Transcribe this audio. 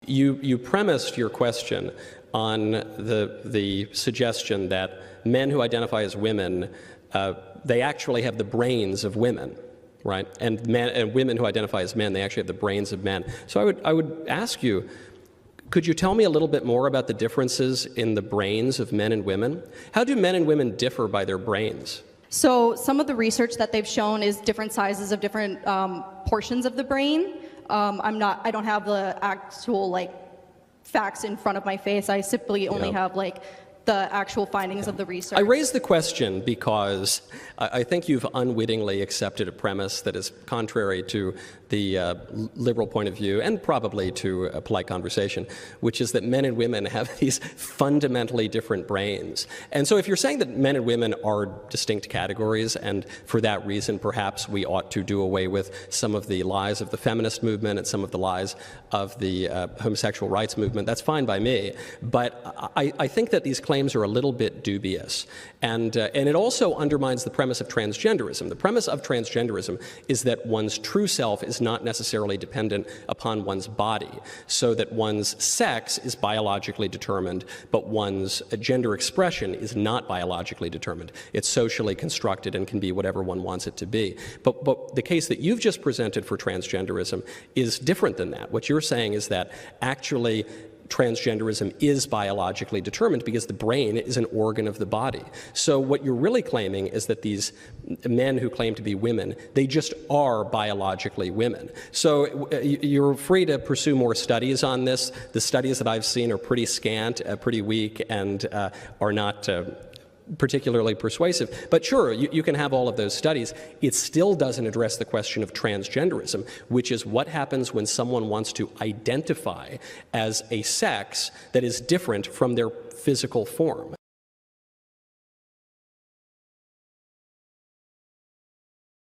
You premised your question on the suggestion that men who identify as women, they actually have the brains of women, right? And women who identify as men, they actually have the brains of men. So I would ask you, could you tell me a little bit more about the differences in the brains of men and women? How do men and women differ by their brains? So some of the research that they've shown is different sizes of different portions of the brain. I don't have the actual facts in front of my face. I simply only have the actual findings of the research. I raise the question because I think you've unwittingly accepted a premise that is contrary to the liberal point of view and probably to a polite conversation, which is that men and women have these fundamentally different brains. And so if you're saying that men and women are distinct categories, and for that reason perhaps we ought to do away with some of the lies of the feminist movement and some of the lies of the homosexual rights movement, that's fine by me. But I think that these claims are a little bit dubious. And it also undermines the premise of transgenderism. The premise of transgenderism is that one's true self is not necessarily dependent upon one's body, so that one's sex is biologically determined, but one's gender expression is not biologically determined. It's socially constructed and can be whatever one wants it to be. But the case that you've just presented for transgenderism is different than that. What you're saying is that actually transgenderism is biologically determined because the brain is an organ of the body. So what you're really claiming is that these men who claim to be women, they just are biologically women. So you're free to pursue more studies on this. The studies that I've seen are pretty scant, pretty weak, and are not particularly persuasive. But sure, you can have all of those studies. It still doesn't address the question of transgenderism, which is what happens when someone wants to identify as a sex that is different from their physical form.